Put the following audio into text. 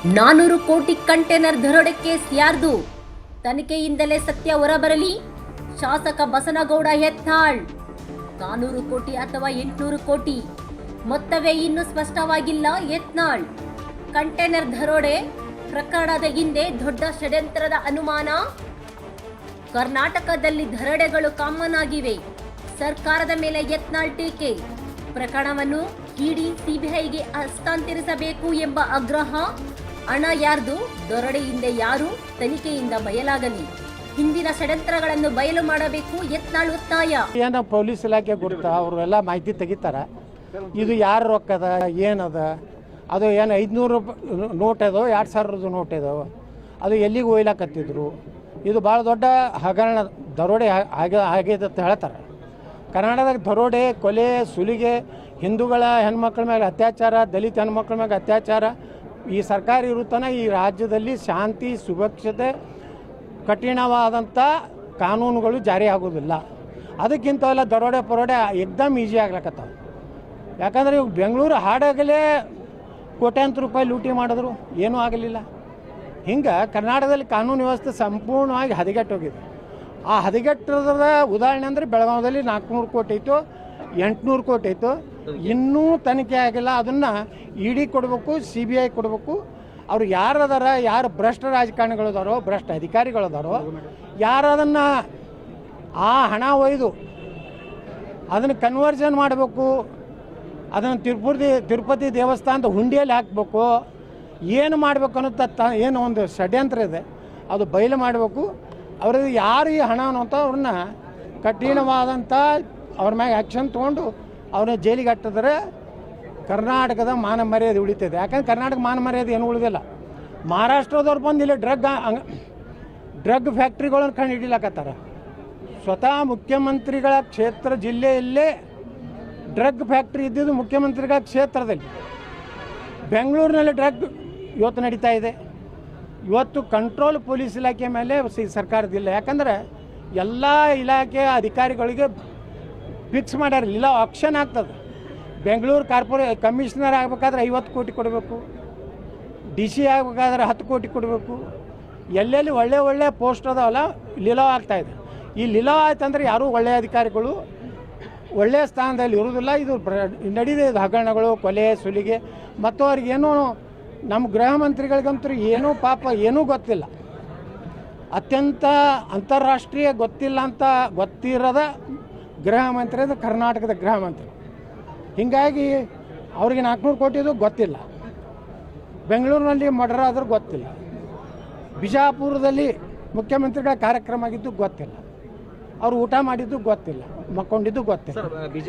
400 ಕೋಟಿ ಕಂಟೈನರ್ ದರೋಡೆ ಕೇಸ್ ಯಾರ್ದು? ತನಿಖೆಯಿಂದಲೇ ಸತ್ಯ ಹೊರಬರಲಿ. ಶಾಸಕ ಬಸನಗೌಡ ಯತ್ನಾಳ್. 400 ಕೋಟಿ ಅಥವಾ 800 ಕೋಟಿ ಮೊತ್ತವೇ ಇನ್ನೂ ಸ್ಪಷ್ಟವಾಗಿಲ್ಲ. ಯತ್ನಾಳ್ ಕಂಟೈನರ್ ದರೋಡೆ ಪ್ರಕರಣದ ಹಿಂದೆ ದೊಡ್ಡ ಷಡ್ಯಂತ್ರದ ಅನುಮಾನ. ಕರ್ನಾಟಕದಲ್ಲಿ ದರೋಡೆಗಳು ಕಾಮನ್ ಆಗಿವೆ. ಸರ್ಕಾರದ ಮೇಲೆ ಯತ್ನಾಳ್ ಟೀಕೆ. ಪ್ರಕರಣವನ್ನು ಇಡಿ ಸಿಬಿಐಗೆ ಹಸ್ತಾಂತರಿಸಬೇಕು ಎಂಬ ಆಗ್ರಹ. ಹಣ ಯಾರ್ದು? ದರೋಡೆ ಹಿಂದೆ ಯಾರು? ತನಿಖೆಯಿಂದ ಬಯಲಾಗಲಿ. ಹಿಂದಿನ ಷಡ್ಯಂತ್ರಗಳನ್ನು ಬಯಲು ಮಾಡಬೇಕು. ಯತ್ನಾಳ್ ಒತ್ತಾಯ. ಏನೋ ಪೊಲೀಸ್ ಇಲಾಖೆ ಗುರುತ ಅವರೆಲ್ಲ ಮಾಹಿತಿ ತೆಗಿತಾರ. ಇದು ಯಾರು ರೊಕ್ಕದ ಏನದ, ಅದು ಏನು 500 ನೋಟ್ ಅದೋ 2000 ನೋಟ್ ಅದೋ, ಅದು ಎಲ್ಲಿಗೆ ಒಯ್ಲಾಕತ್ತಿದ್ರು. ಇದು ಭಾಳ ದೊಡ್ಡ ಹಗರಣ ದರೋಡೆ ಆಗಿದೆ ಅಂತ ಹೇಳ್ತಾರೆ. ಕರ್ನಾಟಕದಾಗ ದರೋಡೆ, ಕೊಲೆ, ಸುಲಿಗೆ, ಹಿಂದೂಗಳ ಹೆಣ್ಮಕ್ಳ ಮೇಲೆ ಅತ್ಯಾಚಾರ, ದಲಿತ ಹೆಣ್ಮಕ್ಳ ಮೇಲೆ ಅತ್ಯಾಚಾರ, ಈ ಸರ್ಕಾರ ಇರುತ್ತಾನೆ ಈ ರಾಜ್ಯದಲ್ಲಿ ಶಾಂತಿ ಸುರಕ್ಷತೆ ಕಠಿಣವಾದಂಥ ಕಾನೂನುಗಳು ಜಾರಿ ಆಗೋದಿಲ್ಲ. ಅದಕ್ಕಿಂತ ಎಲ್ಲ ದರೋಡೆ ಪರೋಡೆ ಎಕ್ದಮ್ ಈಸಿ ಆಗ್ಲಕತ್ತಾವ. ಯಾಕಂದರೆ ಇವಾಗ ಬೆಂಗಳೂರು ಹಾಡಾಗಲೇ ಕೋಟ್ಯಾಂತರ ರೂಪಾಯಿ ಲೂಟಿ ಮಾಡಿದ್ರು, ಏನೂ ಆಗಲಿಲ್ಲ. ಹಿಂಗೆ ಕರ್ನಾಟಕದಲ್ಲಿ ಕಾನೂನು ವ್ಯವಸ್ಥೆ ಸಂಪೂರ್ಣವಾಗಿ ಹದಗೆಟ್ಟೋಗಿದೆ. ಆ ಹದಗೆಟ್ಟದ ಉದಾಹರಣೆ ಅಂದರೆ ಬೆಳಗಾವದಲ್ಲಿ 400 ಕೋಟಿ ಇತ್ತು, 800 ಕೋಟಿ ಇತ್ತು, ಇನ್ನೂ ತನಿಖೆ ಆಗಿಲ್ಲ. ಅದನ್ನು ಇಡಿ ಕೊಡಬೇಕು, CBI ಕೊಡಬೇಕು. ಅವರು ಯಾರದಾರ, ಯಾರು ಭ್ರಷ್ಟ ರಾಜಕಾರಣಿಗಳದಾರೋ, ಭ್ರಷ್ಟ ಅಧಿಕಾರಿಗಳದಾರೋ, ಯಾರು ಅದನ್ನು ಆ ಹಣ ಒಯ್ದು ಅದನ್ನು ಕನ್ವರ್ಷನ್ ಮಾಡಬೇಕು, ಅದನ್ನು ತಿರುಪತಿ ದೇವಸ್ಥಾನದ ಹುಂಡಿಯಲ್ಲಿ ಹಾಕಬೇಕು, ಏನು ಮಾಡಬೇಕು ಅನ್ನೋ ಏನು ಒಂದು ಷಡ್ಯಂತ್ರ ಇದೆ, ಅದು ಬಯಲು ಮಾಡಬೇಕು. ಅವ್ರಿಗೆ ಯಾರು ಈ ಹಣ ಅನ್ನೋಂಥ ಅವ್ರನ್ನ ಕಠಿಣವಾದಂಥ ಅವ್ರ ಮ್ಯಾಗೆ ಆ್ಯಕ್ಷನ್ ತೊಗೊಂಡು ಅವ್ರನ್ನ ಜೈಲಿಗೆ ಹಾಕಿದ್ರೆ ಕರ್ನಾಟಕದ ಮಾನ ಮರ್ಯಾದೆ ಉಳಿತದೆ. ಯಾಕಂದ್ರೆ ಕರ್ನಾಟಕ ಮಾನ ಮರ್ಯಾದೆ ಏನು ಉಳಿದಿಲ್ಲ. ಮಹಾರಾಷ್ಟ್ರದವ್ರು ಬಂದು ಇಲ್ಲಿ ಡ್ರಗ್ ಫ್ಯಾಕ್ಟ್ರಿಗಳನ್ನು ಕಂಡು ಹಿಡಿಲಾಕತ್ತಾರ. ಸ್ವತಃ ಮುಖ್ಯಮಂತ್ರಿಗಳ ಕ್ಷೇತ್ರ ಜಿಲ್ಲೆಯಲ್ಲೇ ಡ್ರಗ್ ಫ್ಯಾಕ್ಟ್ರಿ ಇದ್ದಿದ್ದು ಮುಖ್ಯಮಂತ್ರಿಗಳ ಕ್ಷೇತ್ರದಲ್ಲಿ. ಬೆಂಗಳೂರಿನಲ್ಲಿ ಡ್ರಗ್ ಇವತ್ತು ನಡೀತಾ ಇದೆ. ಇವತ್ತು ಕಂಟ್ರೋಲ್ ಪೊಲೀಸ್ ಇಲಾಖೆ ಮೇಲೆ ಸರ್ಕಾರದಿಲ್ಲ. ಯಾಕಂದರೆ ಎಲ್ಲ ಇಲಾಖೆ ಅಧಿಕಾರಿಗಳಿಗೆ ಫಿಕ್ಸ್ ಮಾಡ್ಯಾರ, ಇಲ್ಲ ಆಕ್ಷನ್ ಆಗ್ತದೆ. ಬೆಂಗಳೂರು ಕಮಿಷನರ್ ಆಗಬೇಕಾದ್ರೆ 50 ಕೋಟಿ ಕೊಡಬೇಕು, DC ಆಗಬೇಕಾದ್ರೆ 10 ಕೋಟಿ ಕೊಡಬೇಕು. ಎಲ್ಲೆಲ್ಲಿ ಒಳ್ಳೆ ಪೋಸ್ಟ್ ಅದಾವಲ್ಲ ಲೀಲಾವ್ ಆಗ್ತಾಯಿದೆ. ಈ ಲೀಲಾವ್ ಆಯ್ತಂದ್ರೆ ಯಾರೂ ಒಳ್ಳೆಯ ಅಧಿಕಾರಿಗಳು ಒಳ್ಳೆಯ ಸ್ಥಾನದಲ್ಲಿ ಇರುವುದಿಲ್ಲ. ಇದು ನಡೀದೆ ಇದು ಹಗರಣಗಳು, ಕೊಲೆ, ಸುಲಿಗೆ. ಮತ್ತು ಅವ್ರಿಗೇನೂ ನಮ್ಮ ಗೃಹ ಮಂತ್ರಿಗಳಿಗಂತೂ ಏನೂ ಪಾಪ ಏನೂ ಗೊತ್ತಿಲ್ಲ. ಅತ್ಯಂತ ಅಂತಾರಾಷ್ಟ್ರೀಯ ಗೊತ್ತಿಲ್ಲ ಅಂತ ಗೊತ್ತಿರದ ಗೃಹ ಮಂತ್ರಿ ಅದು ಕರ್ನಾಟಕದ ಗೃಹ ಮಂತ್ರಿ. ಹೀಗಾಗಿ ಅವ್ರಿಗೆ 400 ಕೋಟಿದು ಗೊತ್ತಿಲ್ಲ, ಬೆಂಗಳೂರಿನಲ್ಲಿ ಮರ್ಡರ್ ಆದರೂ ಗೊತ್ತಿಲ್ಲ, ಬಿಜಾಪುರದಲ್ಲಿ ಮುಖ್ಯಮಂತ್ರಿಗಳ ಕಾರ್ಯಕ್ರಮ ಆಗಿದ್ದು ಗೊತ್ತಿಲ್ಲ, ಅವರು ಊಟ ಮಾಡಿದ್ದು ಗೊತ್ತಿಲ್ಲ, ಮಕ್ಕೊಂಡಿದ್ದು ಗೊತ್ತಿಲ್ಲ.